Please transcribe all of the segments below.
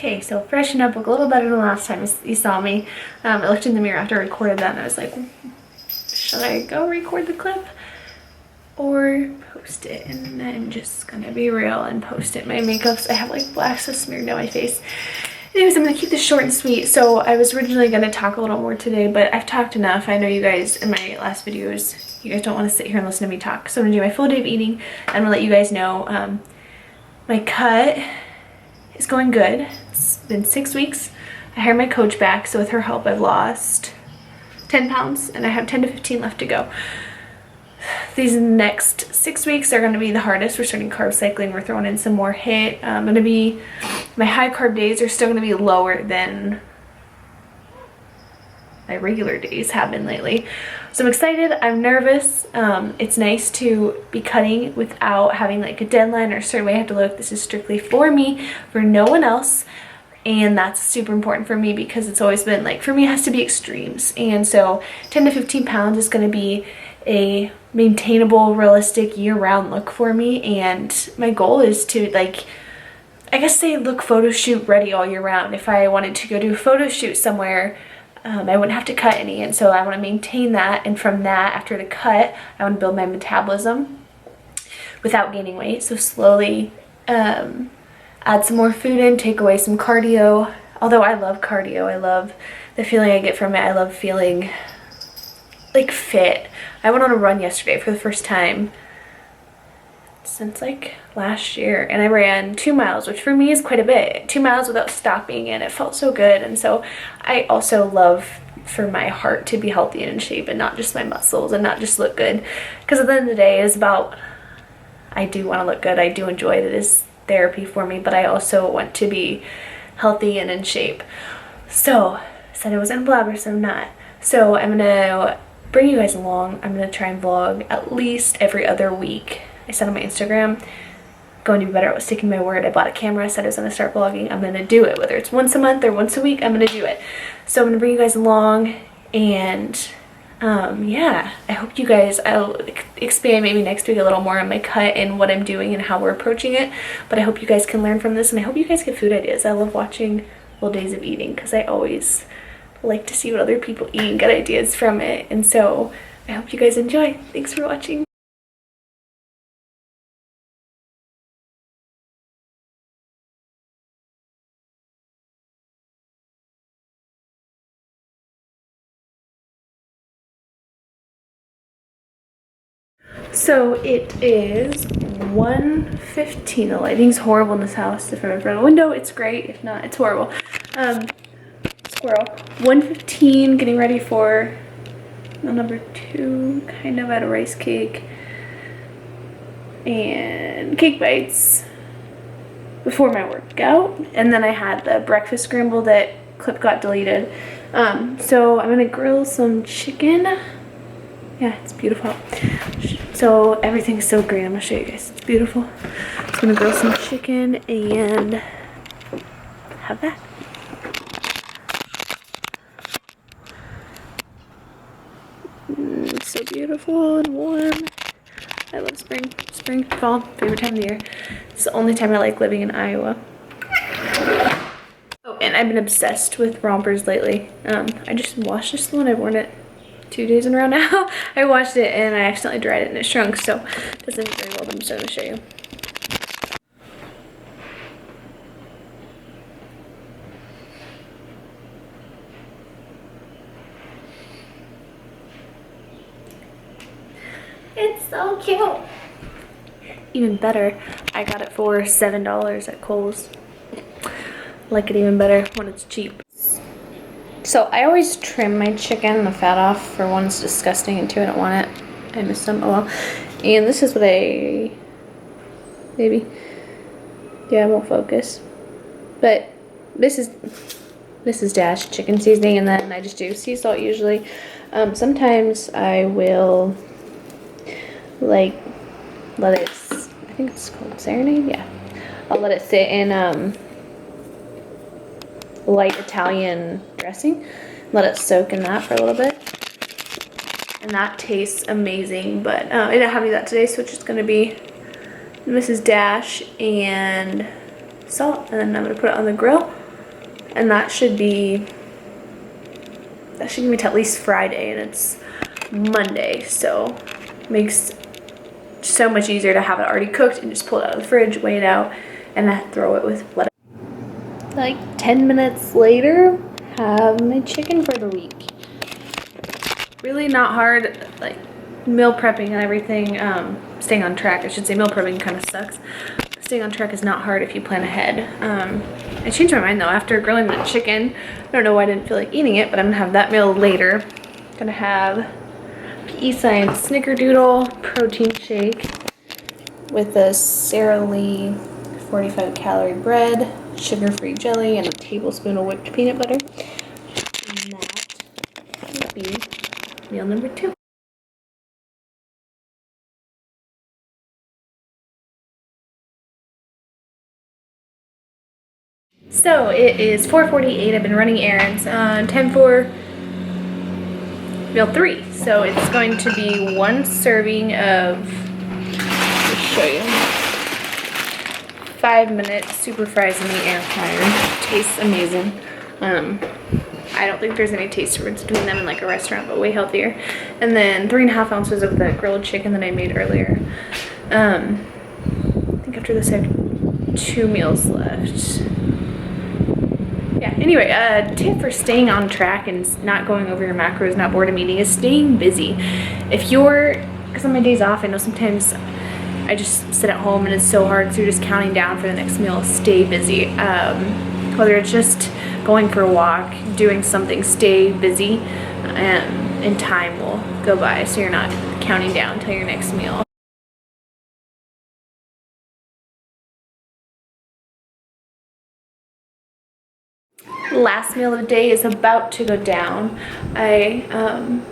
Okay, so freshen up, look a little better than last time you saw me. I looked in the mirror after I recorded that and I was like, should I go record the clip or post it? And I'm just gonna be real and post it. My makeups, I have like black stuff smeared down my face. Anyways, I'm gonna keep this short and sweet. So I was originally gonna talk a little more today, but I've talked enough. I know you guys in my last videos, you guys don't want to sit here and listen to me talk. So I'm gonna do my full day of eating. I'm gonna let you guys know my cut is going good. It's been 6 weeks. I hired my coach back, so with her help I've lost 10 pounds and I have 10 to 15 left to go. These next 6 weeks are going to be the hardest. We're starting carb cycling. We're throwing in some more HIIT. My high carb days are still going to be lower than my regular days have been lately. So I'm excited. I'm nervous. It's nice to be cutting without having like a deadline or a certain way I have to look. This is strictly for me, for no one else. And that's super important for me because it's always been like, for me it has to be extremes. And so 10 to 15 pounds is going to be a maintainable, realistic year-round look for me. And my goal is to like, I guess say look photo shoot ready all year round. If I wanted to go do a photo shoot somewhere, I wouldn't have to cut any, and so I want to maintain that. And from that, after the cut, I want to build my metabolism without gaining weight. So slowly add some more food in, take away some cardio. Although I love cardio, I love the feeling I get from it. I love feeling like fit. I went on a run yesterday for the first time since like last year, and I ran 2 miles, which for me is quite a bit. 2 miles without stopping, and it felt so good. And so I also love for my heart to be healthy and in shape and not just my muscles and not just look good, because at the end of the day it's about, I do want to look good. I do enjoy it. It is therapy for me, but I also want to be healthy and in shape. So I said I was gonna blabber, so I'm not. So I'm gonna bring you guys along. I'm gonna try and vlog at least every other week. I said on my Instagram, going to be better at sticking my word. I bought a camera, I said I was going to start vlogging. I'm going to do it. Whether it's once a month or once a week, I'm going to do it. So I'm going to bring you guys along, and yeah, I hope you guys, I'll expand maybe next week a little more on my cut and what I'm doing and how we're approaching it. But I hope you guys can learn from this, and I hope you guys get food ideas. I love watching full days of eating because I always like to see what other people eat and get ideas from it. And so I hope you guys enjoy. Thanks for watching. So it is 1:15. The lighting's horrible in this house. If I'm in front of the window, it's great. If not, it's horrible. Squirrel. 1:15, getting ready for meal number 2. Kind of at a rice cake and cake bites before my workout. And then I had the breakfast scramble. That clip got deleted. So I'm gonna grill some chicken. Yeah, it's beautiful. So everything's so green. I'm gonna show you guys. It's beautiful. I'm gonna grill some chicken and have that. It's so beautiful and warm. I love spring. Spring, fall, favorite time of the year. It's the only time I like living in Iowa. Oh, and I've been obsessed with rompers lately. I just washed this one. I've worn it 2 days in a row now. I washed it and I accidentally dried it and it shrunk, so it doesn't very well, but I'm just going to show you. It's so cute. Even better, I got it for $7 at Kohl's. Like it even better when it's cheap. So I always trim my chicken, the fat off, for one, it's disgusting, and two, I don't want it. I miss them, oh well. And this is what I, maybe, yeah, it won't focus. But this is Dash chicken seasoning, and then I just do sea salt usually. Sometimes I will, like, let it, I think it's called Serenade, yeah. I'll let it sit in, light Italian dressing, let it soak in that for a little bit, and that tastes amazing. But I didn't have any of that today, so it's just gonna be Mrs. Dash and salt, and then I'm gonna put it on the grill and that should give me to at least Friday, and it's Monday, so makes so much easier to have it already cooked and just pull it out of the fridge, weigh it out, and then throw it with whatever. Like 10 minutes later, have my chicken for the week. Really not hard, like meal prepping and everything, staying on track, I should say. Meal prepping kind of sucks. Staying on track is not hard if you plan ahead. I changed my mind though, after grilling the chicken. I don't know why I didn't feel like eating it, but I'm gonna have that meal later. Gonna have PE Science Snickerdoodle protein shake with a Sara Lee 45 calorie bread, sugar-free jelly, and a tablespoon of whipped peanut butter. And that would be meal number 2. So it is 4:48. I've been running errands. Time for meal 3. So it's going to be 1 serving of, let me show you, 5-minute super fries in the air fryer. Tastes amazing. I don't think there's any taste difference between them in like a restaurant, but way healthier. And then 3.5 ounces of the grilled chicken that I made earlier. I think after this I have 2 meals left. Yeah, anyway, a tip for staying on track and not going over your macros, not bored of eating, is staying busy. If you're, because on my days off, I know sometimes I just sit at home and it's so hard, so you're just counting down for the next meal. Stay busy. Whether it's just going for a walk, doing something, stay busy, and time will go by, so you're not counting down till your next meal. Last meal of the day is about to go down. I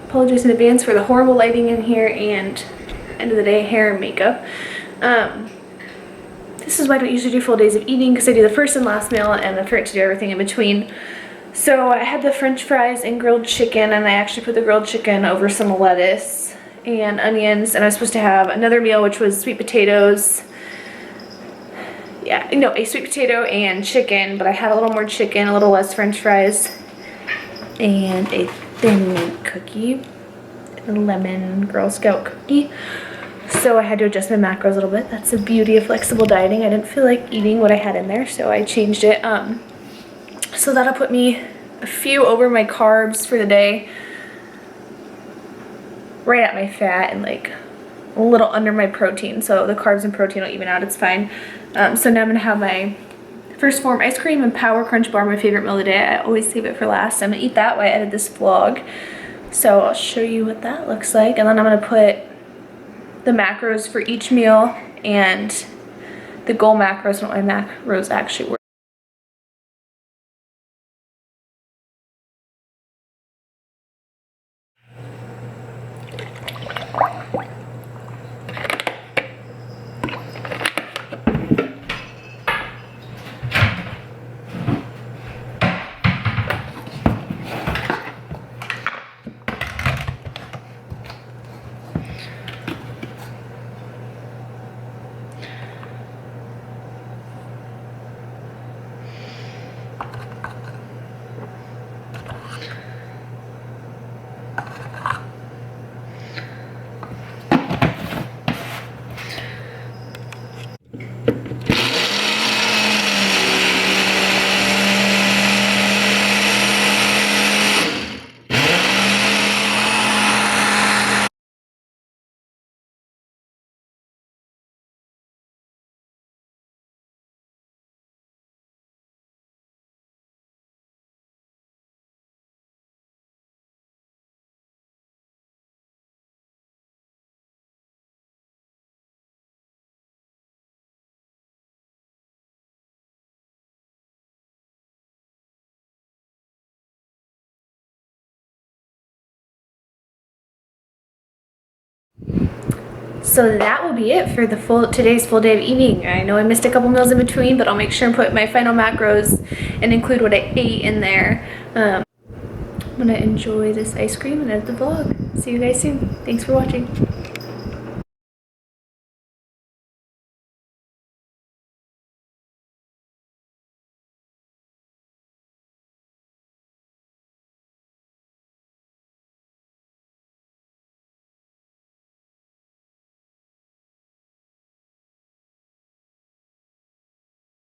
apologize in advance for the horrible lighting in here and end of the day hair and makeup. This is why I don't usually do full days of eating, because I do the first and last meal and I forget to do everything in between. So I had the french fries and grilled chicken, and I actually put the grilled chicken over some lettuce and onions, and I was supposed to have another meal which was sweet potatoes. Yeah, no, a sweet potato and chicken, but I had a little more chicken, a little less french fries, and a thin mint cookie, a lemon Girl Scout cookie. So I had to adjust my macros a little bit. That's the beauty of flexible dieting. I didn't feel like eating what I had in there, so I changed it. So that'll put me a few over my carbs for the day, right at my fat, and like a little under my protein. So the carbs and protein will even out, it's fine. So now I'm gonna have my First Form ice cream and Power Crunch bar, my favorite meal of the day. I always save it for last. I'm gonna eat that while I edit this vlog. So I'll show you what that looks like. And then I'm gonna put the macros for each meal and the goal macros and what my macros actually were. So that will be it for the today's full day of eating. I know I missed a couple meals in between, but I'll make sure and put my final macros and include what I ate in there. I'm gonna enjoy this ice cream and edit the vlog. See you guys soon. Thanks for watching.